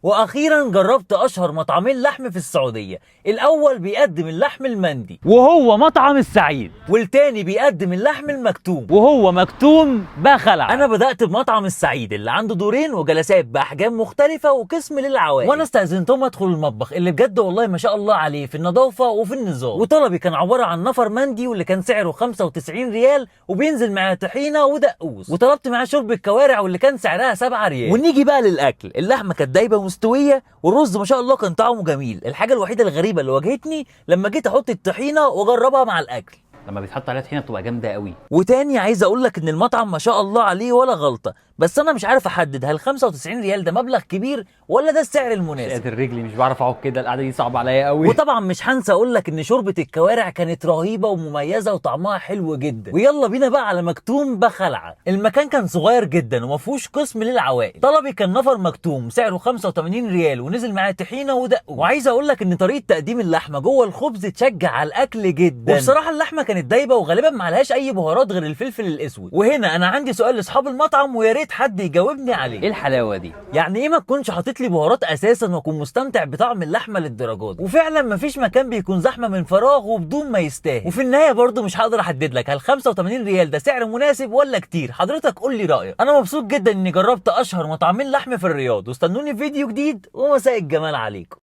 واخيرا جربت اشهر مطعمين لحم في السعوديه. الاول بيقدم اللحم المندي وهو مطعم السعيد، والتاني بيقدم اللحم المكتوم وهو مكتوم بخلع. انا بدات بمطعم السعيد اللي عنده دورين وجلسات باحجام مختلفه وقسم للعوائل، وانا استاذنتهم ادخل المطبخ اللي بجد والله ما شاء الله عليه في النظافه وفي النظام. وطلبي كان عباره عن نفر مندي واللي كان سعره 95 ريال وبينزل معاه طحينه ودقوس، وطلبت معاه شرب الكوارع واللي كان سعرها 7 ريال. ونيجي بقى للاكل، اللحمه كانت دايبه ومستويه والرز ما شاء الله كان طعمه جميل. الحاجه الوحيده الغريبه اللي واجهتني لما جيت احط الطحينه واجربها مع الاكل، لما بيتحط عليها طحينه بتبقى جامده قوي. وتاني عايز اقول لك ان المطعم ما شاء الله عليه ولا غلطه، بس انا مش عارف احدد هل 95 ريال ده مبلغ كبير ولا ده السعر مش المناسب. قادر رجلي، مش بعرف اقعد كده، القعده دي صعبه عليا قوي. وطبعا مش هنسى اقول لك ان شوربه الكوارع كانت رهيبه ومميزه وطعمها حلو جدا. ويلا بينا بقى على مكتوم بخلعه. المكان كان صغير جدا وما فيهوش قسم للعوائل. طلبي كان نفر مكتوم سعره 85 ريال ونزل معاه طحينه ودقوس. وعايز اقول لك ان طريقه تقديم اللحمه جوه الخبز تشجع على الاكل جدا، وبصراحه اللحمه كانت دايبه وغالبا ما عليهاش اي بهارات غير الفلفل الاسود. وهنا انا عندي سؤال لاصحاب المطعم ويا ريت حد يجاوبني عليه. ايه الحلاوه دي؟ يعني ايه ما تكونش حاطط لي بهارات اساسا واكون مستمتع بطعم اللحمه للدرجات دي؟ وفعلا مفيش مكان بيكون زحمه من فراغ وبدون ما يستاهل. وفي النهايه برضو مش هقدر احدد لك هل 85 ريال ده سعر مناسب ولا كتير. حضرتك قول لي رايك. انا مبسوط جدا اني جربت اشهر مطعمين لحم في الرياض، واستنوني في فيديو جديد ومساء الجمال عليكم.